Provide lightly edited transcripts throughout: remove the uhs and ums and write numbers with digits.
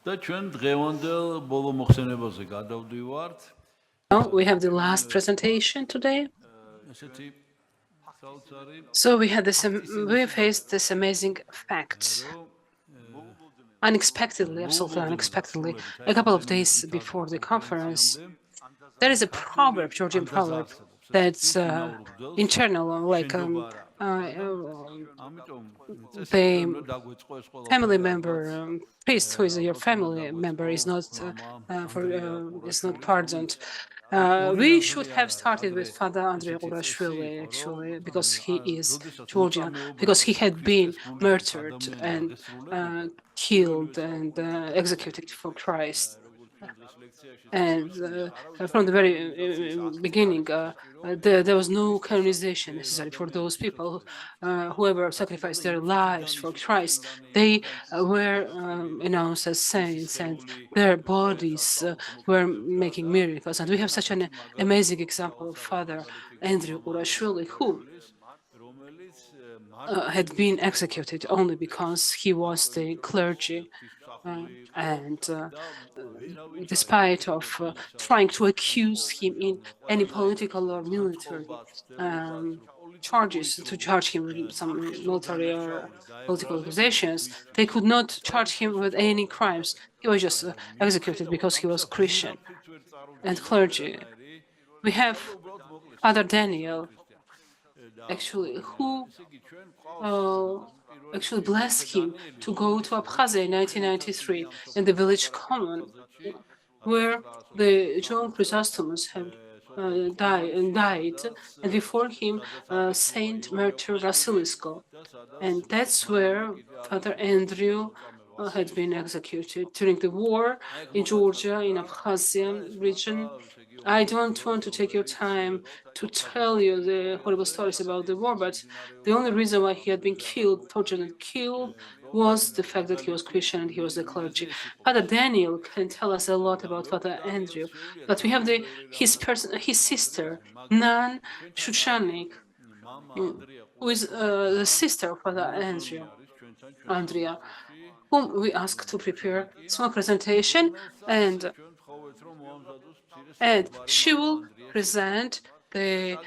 Now we have the last presentation today. So we faced this amazing fact. Unexpectedly, absolutely unexpectedly, a couple of days before the conference, there is a proverb, Georgian proverb, that's internal, like the family member, priest who is your family member is not pardoned. We should have started with Father Андрия Kurashvili, actually, because he is Georgian, because he had been murdered and killed and executed for Christ. And from the very beginning, there was no canonization necessary for those people. Whoever sacrificed their lives for Christ, they were announced as saints, and their bodies were making miracles. And we have such an amazing example of Father Андрия Kurashvili, who had been executed only because he was the clergy. And despite of trying to accuse him in any political or military charges, to charge him with some military or political accusations, they could not charge him with any crimes. He was just executed because he was Christian and clergy. We have Father Daniel, actually, who actually blessed him to go to Abkhazia in 1993 in the village common, where the John Chrysostomus had died, and before him Saint Martyr Vasilisko. And that's where Father Andrew had been executed during the war in Georgia, in Abkhazia region. I don't want to take your time to tell you the horrible stories about the war, but the only reason why he had been killed, tortured and killed, was the fact that he was Christian and he was the clergy. Father Daniel can tell us a lot about Father Andrew, but we have his sister, Nun Shushanik, who is the sister of Father Андрия, whom we asked to prepare a small presentation, and she will present the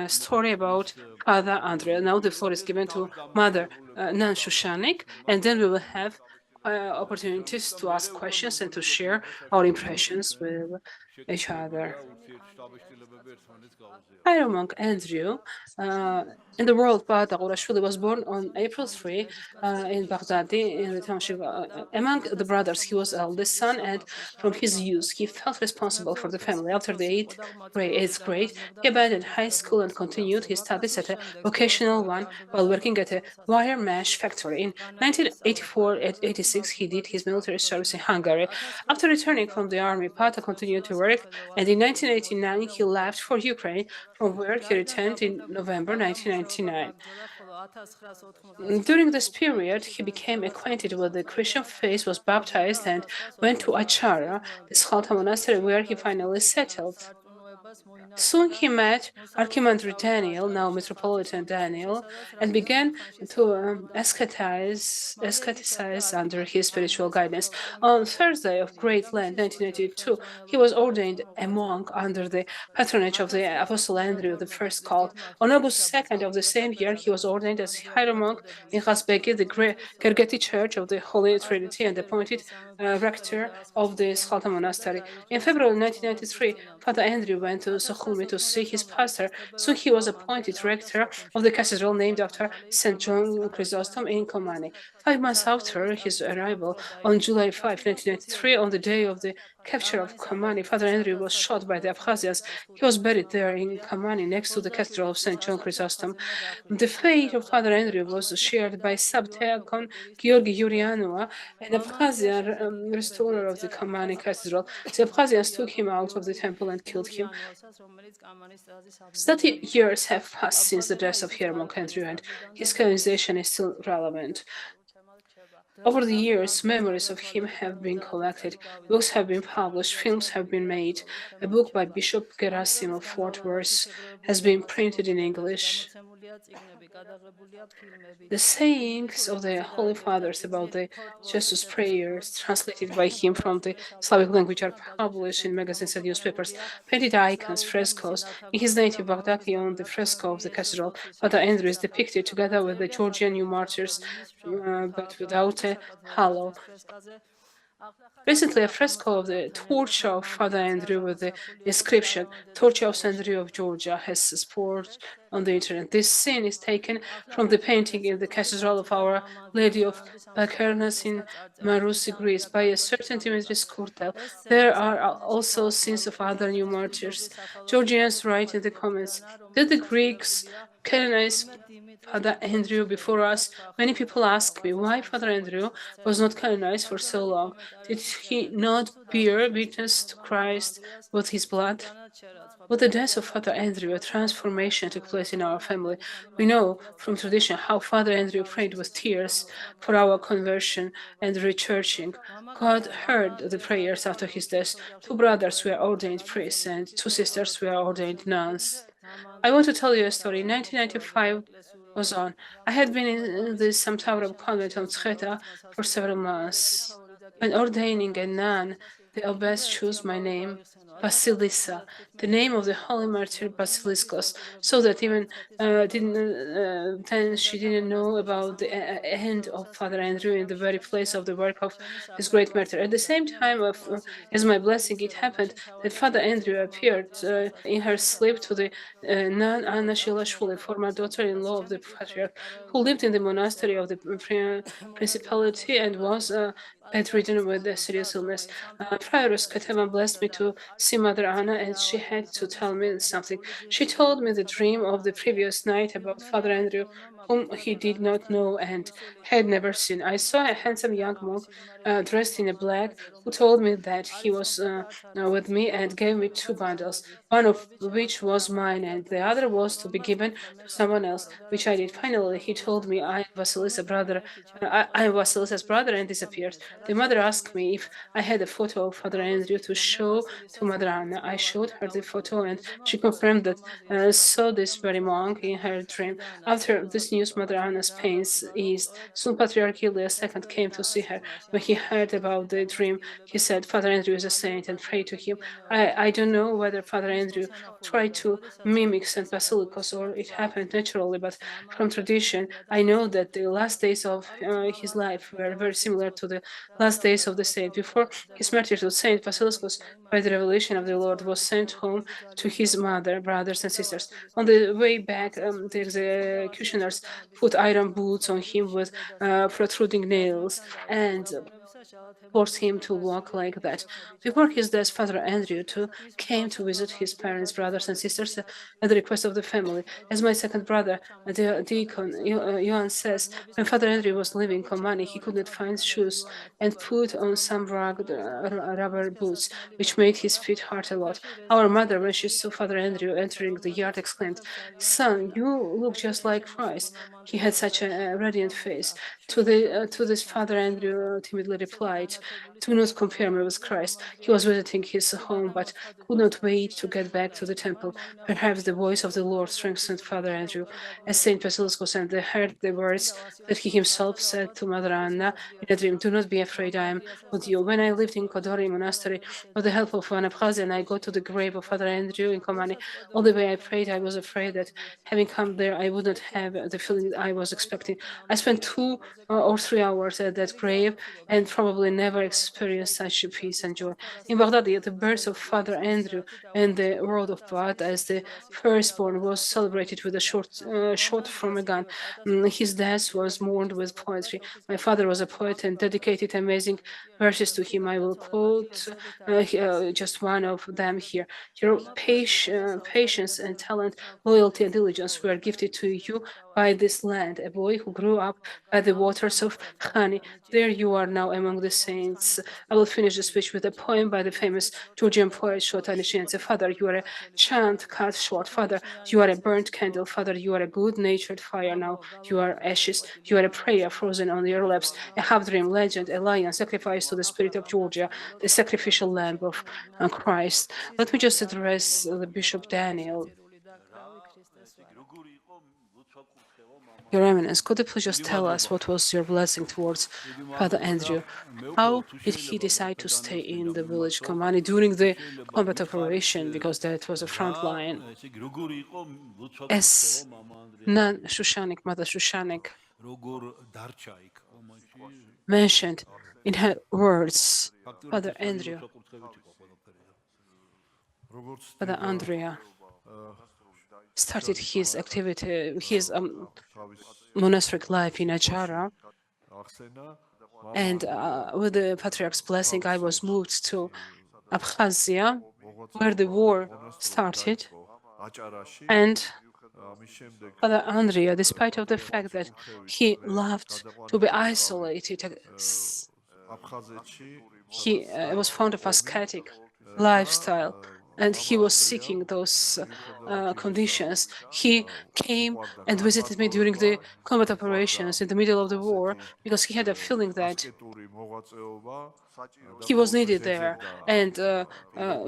story about Father Андрия. Now the floor is given to Mother Nun Shushanik, and then we will have opportunities to ask questions and to share our impressions with each other. Hieromonk Andrew, in the world, Father Kurashvili was born on April 3 in Baghdad, in the township. Among the brothers, he was eldest son, and from his youth, he felt responsible for the family. After the eighth grade, he abandoned high school and continued his studies at a vocational one while working at a wire mesh factory. In 1984-86, he did his military service in Hungary. After returning from the army, Pata continued to work, and in 1989, he left for Ukraine, from where he returned in November 1999. During this period, he became acquainted with the Christian faith, was baptized, and went to Achara, the Schalta monastery, where he finally settled. Soon he met Archimandrite Daniel, now Metropolitan Daniel, and began to ascetize under his spiritual guidance. On Thursday of Great Lent, 1982, he was ordained a monk under the patronage of the Apostle Andrew, the first cult. On August 2nd of the same year, he was ordained as Hieromonk in Khasbeki, the Gergeti Church of the Holy Trinity, and appointed rector of the Schalta monastery. In February 1993, Father Andrew went to Sukhumi to see his pastor. Soon he was appointed rector of the cathedral named after St. John Chrysostom in Komani. 5 months after his arrival, on July 5, 1993, on the day of the capture of Kamani, Father Andrew was shot by the Abkhazians. He was buried there in Kamani, next to the cathedral of St. John Chrysostom. The fate of Father Andrew was shared by Subdiakon Georgi Yurianova, an Abkhazian restorer of the Kamani cathedral. The Abkhazians took him out of the temple and killed him. 30 years have passed since the death of Hieromonk Andrew, and his canonization is still relevant. Over the years, memories of him have been collected, books have been published, films have been made. A book by Bishop Gerasim of Fort Worth has been printed in English. The sayings of the Holy Fathers about the Jesus prayers, translated by him from the Slavic language, are published in magazines and newspapers. Painted icons, frescoes. In his native Baghdad, on the fresco of the cathedral, Father Andrew is depicted together with the Georgian new martyrs, but without a halo. Recently, a fresco of the torture of Father Andrew with the inscription "Torture of St. Andrew of Georgia" has sport on the internet. This scene is taken from the painting in the Cathedral of Our Lady of Bakernas in Marousi, Greece, by a certain Dimitris Kurtel. There are also scenes of other new martyrs. Georgians write in the comments, did the Greeks canonize Father Andrew before us? Many people ask me why Father Andrew was not canonized for so long. Did he not bear witness to Christ with his blood? With the death of Father Andrew, a transformation took place in our family. We know from tradition how Father Andrew prayed with tears for our conversion and rechurching. God heard the prayers after his death. 2 brothers were ordained priests and 2 sisters were ordained nuns. I want to tell you a story. In 1995 was on. I had been in the Samtauram convent on Tcheta for several months. When ordaining a nun, the abbess chose my name, Basilissa, the name of the holy martyr Basiliscos, so that even then she didn't know about the end of Father Andrew in the very place of the work of this great martyr. At the same time as my blessing, it happened that Father Andrew appeared in her sleep to the nun Anna Shilashvili, former daughter-in-law of the patriarch, who lived in the monastery of the principality and was bedridden with a serious illness. Prioress Kateva blessed me to see Mother Anna, and she had to tell me something. She told me the dream of the previous night about Father Andrew, whom he did not know and had never seen. I saw a handsome young monk dressed in black who told me that he was with me and gave me 2 bundles, one of which was mine and the other was to be given to someone else, which I did. Finally, he told me I am Vasilissa's brother and disappeared. The mother asked me if I had a photo of Father Andrew to show to Mother Anna. I showed her the photo and she confirmed that saw this very monk in her dream. After this news, Mother Anna's pains eased. Soon Patriarch Ilias II came to see her. When he heard about the dream, he said, Father Andrew is a saint and prayed to him. I don't know whether Father Andrew tried to mimic St. Basilicos or it happened naturally, but from tradition, I know that the last days of his life were very similar to the last days of the saint. Before his martyrdom, Saint Basiliscos, by the revelation of the Lord, was sent home to his mother, brothers, and sisters. On the way back, the executioners put iron boots on him with protruding nails and forced him to walk like that. Before his death, Father Andrew too came to visit his parents, brothers, and sisters at the request of the family. As my second brother, the deacon Johan says, when Father Andrew was leaving Komani, he could not find shoes and put on some rugged rubber boots, which made his feet hurt a lot. Our mother, when she saw Father Andrew entering the yard, exclaimed, "Son, you look just like Christ." He had such a radiant face. To this, Father Andrew timidly replied, "Do not compare me with Christ. He was visiting his home, but could not wait to get back to the temple. Perhaps the voice of the Lord strengthened Father Andrew." As Saint Basiliscos and they heard the words that he himself said to Mother Anna in a dream, "Do not be afraid, I am with you." When I lived in Kodori Monastery, with the help of one Abkhazian, I go to the grave of Father Andrew in Komani. All the way I prayed, I was afraid that having come there, I would not have the feeling I was expecting. I spent 2 or 3 hours at that grave and probably never experienced such peace and joy. In Baghdad, the birth of Father Andrew and the world of Bad as the firstborn was celebrated with a shot from a gun. His death was mourned with poetry. My father was a poet and dedicated amazing verses to him. I will quote just one of them here. Your patience and talent, loyalty and diligence were gifted to you by this land, a boy who grew up by the waters of Khani. There you are now among the saints. I will finish the speech with a poem by the famous Georgian poet Shotan Nishianze. Father, you are a chant cut short. Father, you are a burnt candle. Father, you are a good-natured fire. Now you are ashes. You are a prayer frozen on your lips, a half-dream legend, a lion sacrificed to the spirit of Georgia, the sacrificial lamb of Christ. Let me just address the Bishop Daniel. Your Eminence, could you please just tell us what was your blessing towards Father Andrew? How did he decide to stay in the village Kamani during the combat operation, because that was a front line? As Nun Shushanik, Mother Shushanik, mentioned in her words, Father Andrew, Father Andrea started his activity, his monastic life in Achara, and with the Patriarch's blessing, I was moved to Abkhazia, where the war started, and Father Andrea, despite of the fact that he loved to be isolated, he was fond of ascetic lifestyle, and he was seeking those conditions. He came and visited me during the combat operations in the middle of the war because he had a feeling that he was needed there, and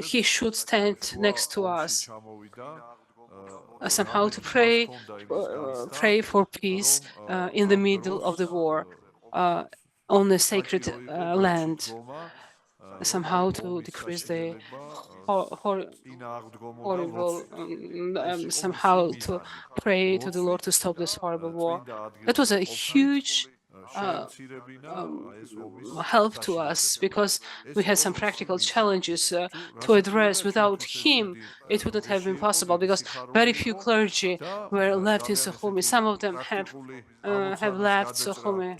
he should stand next to us. Somehow to pray for peace in the middle of the war on the sacred land, somehow to decrease the horrible, somehow to pray to the Lord to stop this horrible war. That was a huge help to us because we had some practical challenges to address. Without him, it wouldn't have been possible because very few clergy were left in Sukhumi. Some of them have left Sukhumi.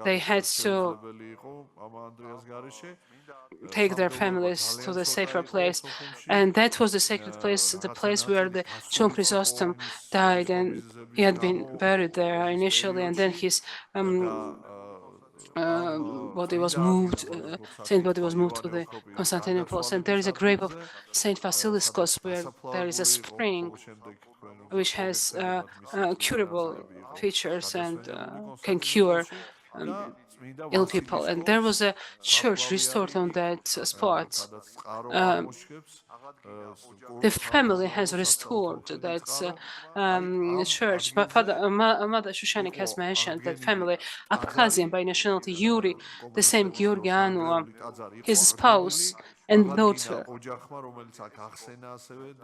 They had to take their families to the safer place, and that was the sacred place, the place where the John Chrysostom died, and he had been buried there initially, and then his body was moved, saint body was moved to the Constantinople, and there is a grave of Saint Vasiliskos where there is a spring which has curable features and can cure ill people, and there was a church restored on that spot. The family has restored that church, but Mother Shushanik has mentioned that family, Abkhazian by nationality, Yuri, the same Georgiano, his spouse and daughter.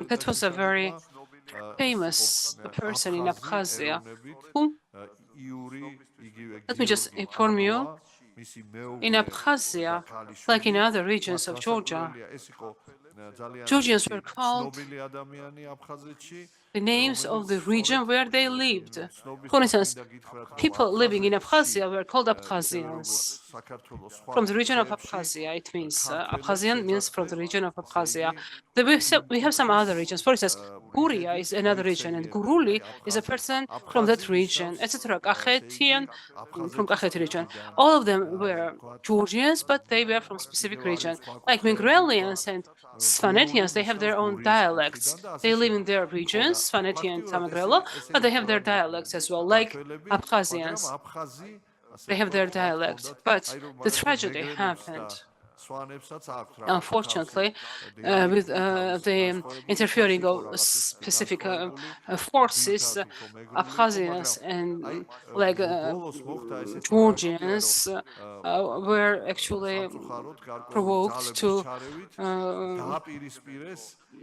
That was a very famous person in Abkhazia who, let me just inform you, in Abkhazia, like in other regions of Georgia, Georgians were called the names of the region where they lived. For instance, people living in Abkhazia were called Abkhazians. From the region of Abkhazia, it means Abkhazian means from the region of Abkhazia. We have some other regions. For instance, Guria is another region, and Guruli is a person from that region, etc. Kakhetian from Kakheti region. All of them were Georgians, but they were from specific region. Like Mingrelians and Svanetians, they have their own dialects. They live in their regions, Svaneti and Samagrelo, but they have their dialects as well, like Abkhazians. They have their dialect, but the tragedy happened. Unfortunately, with the interfering of specific forces, Abkhazians and like Georgians were actually provoked to.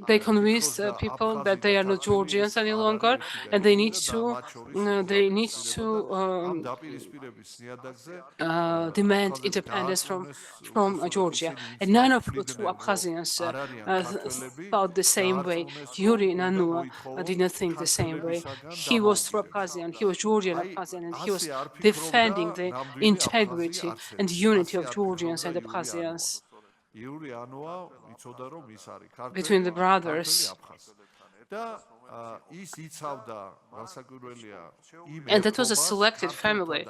They convinced people that they are not Georgians any longer, and they need to demand independence from Georgia. And none of the two Abkhazians thought the same way. Yuri Nanua did not think the same way. He was Abkhazian, he was Georgian Abkhazian, and he was defending the integrity and unity of Georgians and Abkhazians between the brothers. And that was a selected family,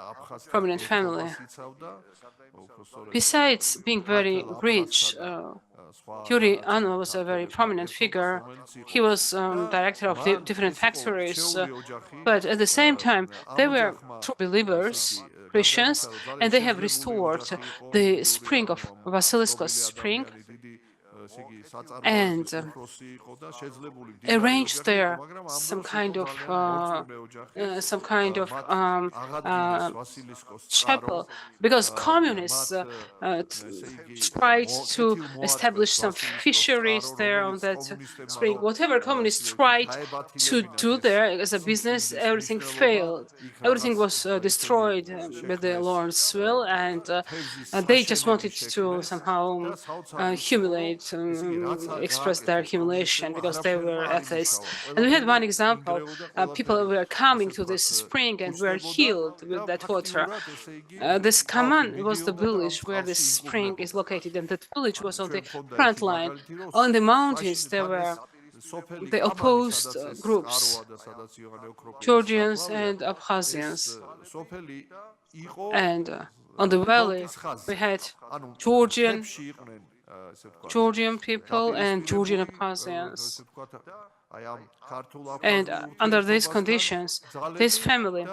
prominent family. Besides being very rich, Yuri Anwa was a very prominent figure. He was director of different factories, but at the same time, they were true believers, Christians, and they have restored the spring of Vasiliskos spring and arranged there some kind of chapel, because communists tried to establish some fisheries there on that spring. Whatever communists tried to do there as a business, everything failed. Everything was destroyed with the Lord's will, and they just wanted to somehow humiliate, express their humiliation, because they were atheists. And we had one example: people were coming to this spring and were healed with that water. This Kaman was the village where this spring is located, and that village was on the front line. On the mountains, there were the opposed groups, Georgians and Abkhazians. And on the valley, we had Georgian people and Georgian Abkhazians. And under these conditions, this family,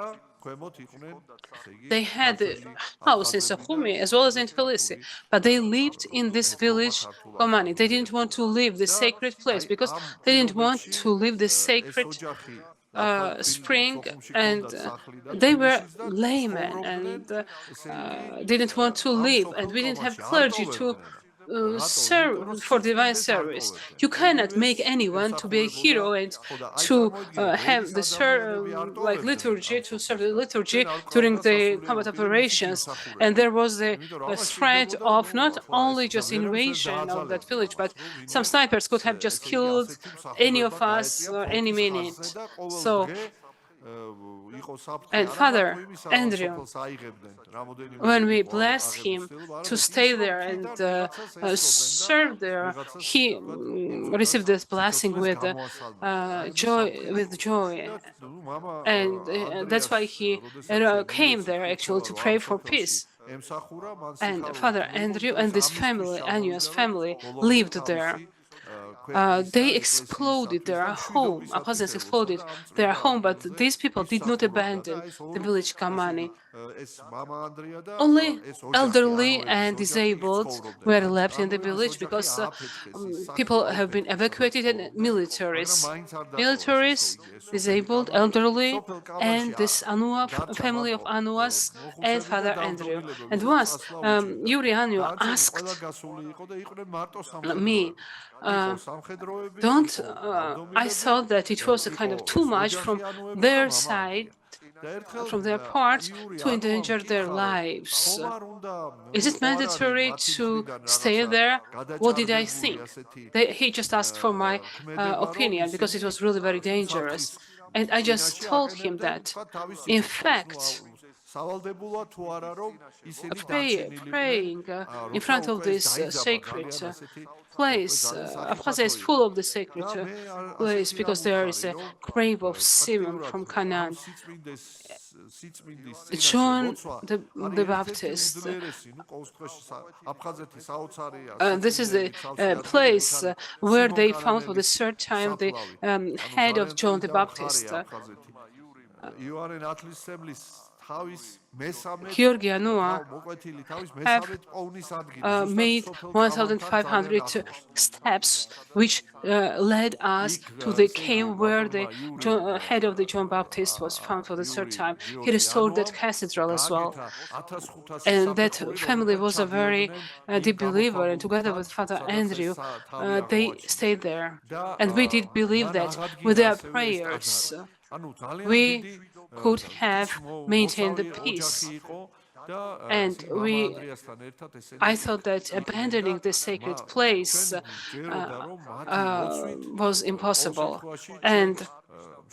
they had a house in Sukhumi as well as in Tbilisi, but they lived in this village, Komani. They didn't want to leave the sacred place because they didn't want to leave the sacred spring, and they were laymen and didn't want to leave, and we didn't have clergy to serve for divine service. You cannot make anyone to be a hero and to have the liturgy, to serve the liturgy during the combat operations. And there was the threat of not only just invasion of that village, but some snipers could have just killed any of us any minute. So, and Father Andrea, when we blessed him to stay there and serve there, he received this blessing with joy, and that's why he came there actually to pray for peace. And Father Andrew and this family, Anua's family, lived there. They exploded their home. Abkhazians exploded their home, but these people did not abandon the village Kamani. Only elderly and disabled were left in the village because people have been evacuated, and militaries, disabled, elderly, and this Anua family of Anuas and Father Andrew. And once Yuri Anu asked me, I thought that it was a kind of too much from their side, from their part, to endanger their lives. Is it mandatory to stay there? What did I think? He just asked for my opinion because it was really very dangerous. And I just told him that, in fact, praying in front of this sacred place, Abkhazia is full of the sacred place because there is a grave of Simeon from Canaan. John the Baptist. This is the place where they found for the third time the head of John the Baptist. Georgi Anua have made 1,500 steps which led us to the cave where the head of the John Baptist was found for the third time. He restored that cathedral as well. And that family was a very deep believer, and together with Father Andrew, they stayed there. And we did believe that with their prayers, we could have maintained the peace. And I thought that abandoning the sacred place was impossible. And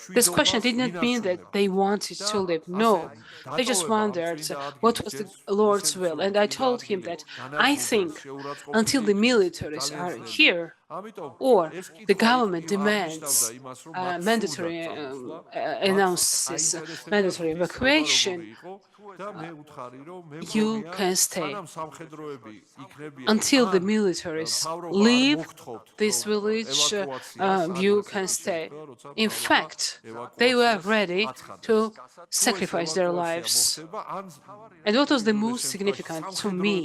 this question did not mean that they wanted to live. No, they just wondered what was the Lord's will. And I told him that I think until the militaries are here, or the government demands mandatory announces mandatory evacuation, you can stay. Until the militaries leave this village, you can stay. In fact, fact, they were ready to sacrifice their lives. And what was the most significant to me?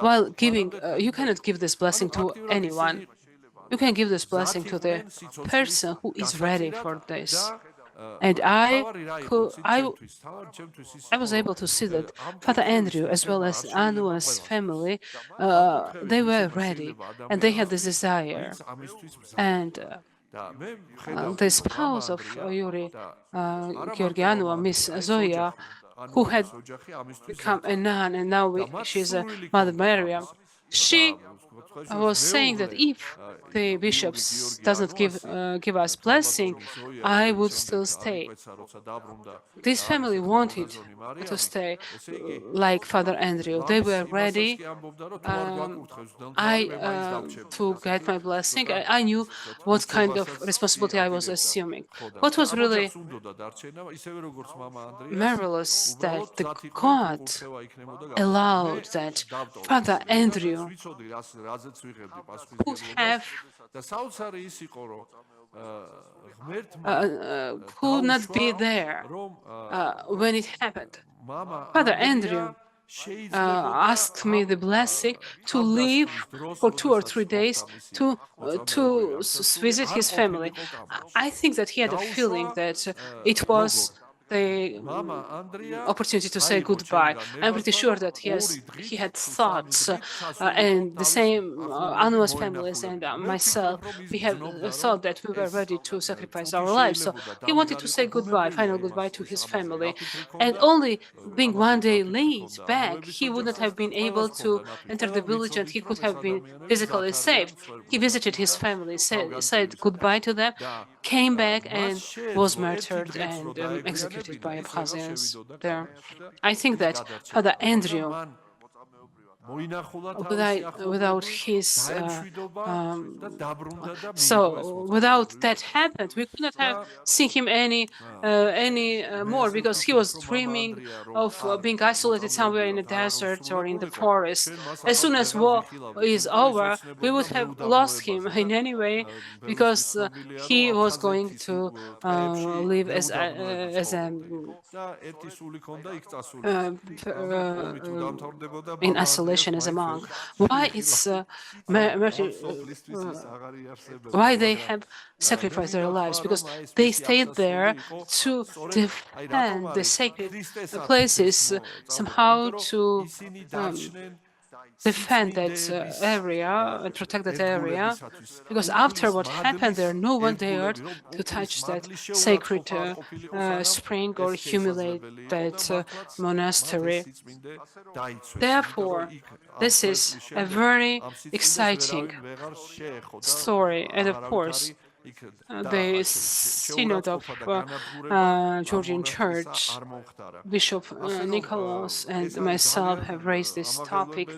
While giving, you cannot give this blessing to anyone. You can give this blessing to the person who is ready for this. And I was able to see that Father Andrew, as well as Anua's family, they were ready and they had this desire. And the spouse of Yuri Georgianua, Miss Zoya, who had become a nun and now she's a Mother Maria, she was saying that if the bishops doesn't give us blessing, I would still stay. This family wanted to stay like Father Andrew. They were ready to get my blessing. I knew what kind of responsibility I was assuming. What was really marvelous that the God allowed that Father Andrew could have could not be there when it happened. Father Andrew asked me the blessing to leave for 2 or 3 days to visit his family. I think that he had a feeling that it was the opportunity to say goodbye. I'm pretty sure that he had thoughts, and the same Anua's families and myself, we have thought that we were ready to sacrifice our lives. So he wanted to say goodbye, final goodbye to his family. And only being 1 day late back, he would not have been able to enter the village and he could have been physically saved. He visited his family, said goodbye to them, came back and was murdered and executed by Abkhazians there. I think that Father Andrew, without his without that happened, we could not have seen him any more, because he was dreaming of being isolated somewhere in the desert or in the forest. As soon as war is over, we would have lost him in any way, because he was going to live as in isolation as a monk. Why they have sacrificed their lives? Because they stayed there to defend the sacred places, somehow to defend that area and protect that area, because after what happened there, no one dared to touch that sacred spring or humiliate that monastery. Therefore, this is a very exciting story, and of course, the Synod of Georgian Church, Bishop Nicholas and myself have raised this topic,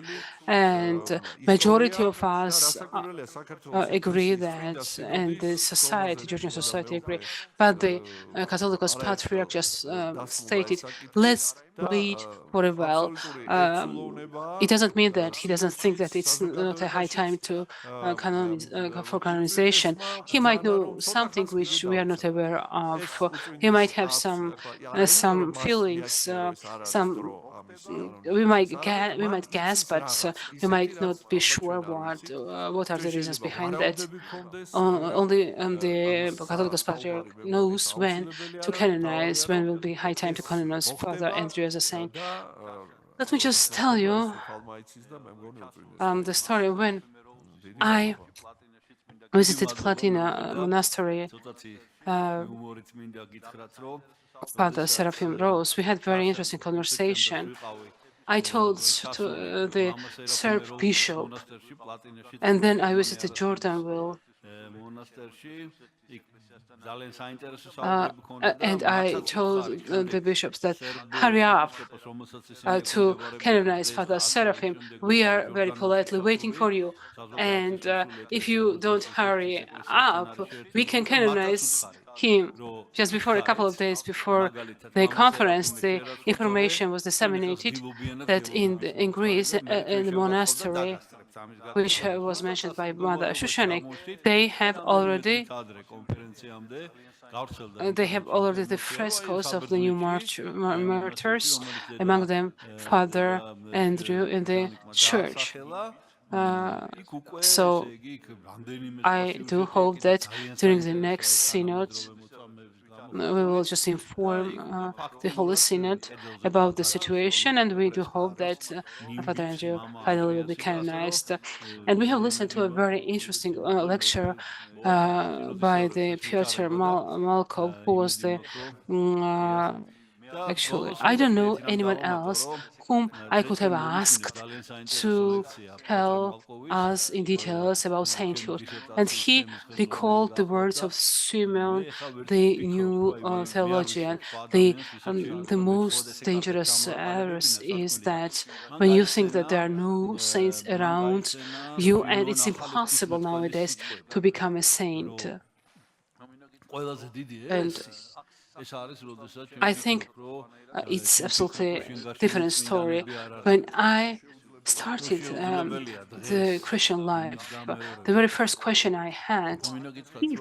and majority of us agree that, and the society, Georgian society agree, but the Catholicos Patriarch just stated, let's wait for a while. It doesn't mean that he doesn't think that it's not a high time to for canonization. He might know something which we are not aware of. He might have some feelings, we might guess, but we might not be sure what are the reasons behind that. Only the Catholicos Patriarch knows when to canonize, when will be high time to canonize Father Andrew as a saint. Let me just tell you the story when I visited Platina Monastery. Father Seraphim Rose. We had very interesting conversation. I told to the Serb bishop, and then I visited Jordanville. And I told the bishops that hurry up to canonize Father Seraphim. We are very politely waiting for you. And if you don't hurry up, we can canonize him. Just before, a couple of days before the conference, the information was disseminated that in Greece, in the monastery, which was mentioned by Mother Shushanik, they have already the frescoes of the new martyrs, among them Father Andrew in the church. So I do hope that during the next synod, we will just inform the Holy Synod about the situation, and we do hope that Father Andrew finally will be canonized. And we have listened to a very interesting lecture by the Piotr Malkov, who was the actually, I don't know anyone else whom I could have asked to tell us in details about sainthood. And he recalled the words of Simeon, the new theologian. The most dangerous error is that when you think that there are no saints around you, and it's impossible nowadays to become a saint. And I think it's absolutely different story. When I started the Christian life, the very first question I had, if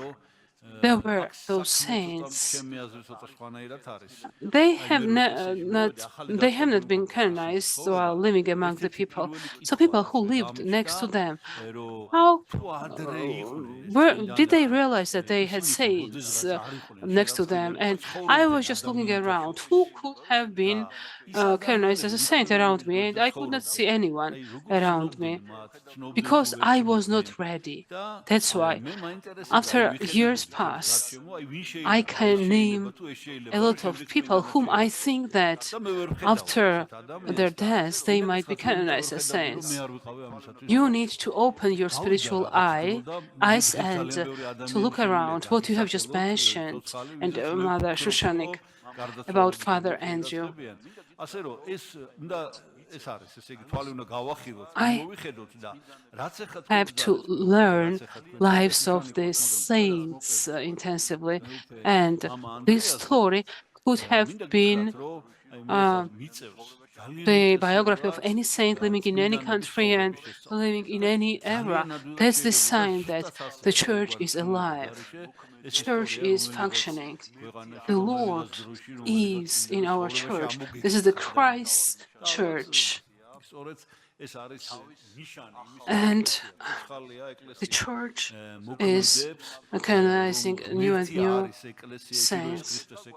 there were those saints, they have not been canonized while living among the people. So people who lived next to them, how did they realize that they had saints next to them? And I was just looking around. Who could have been canonized as a saint around me? And I could not see anyone around me because I was not ready. That's why, after years passed, I can name a lot of people whom I think that after their deaths they might be canonized as saints. You need to open your spiritual eyes and to look around what you have just mentioned, and Mother Shushanik about Father Andrew. I have to learn lives of the saints intensively, and this story could have been the biography of any saint living in any country and living in any era. That's the sign that the church is alive. The church is functioning. The Lord is in our church. This is the Christ church. And the church is canonizing new and new saints.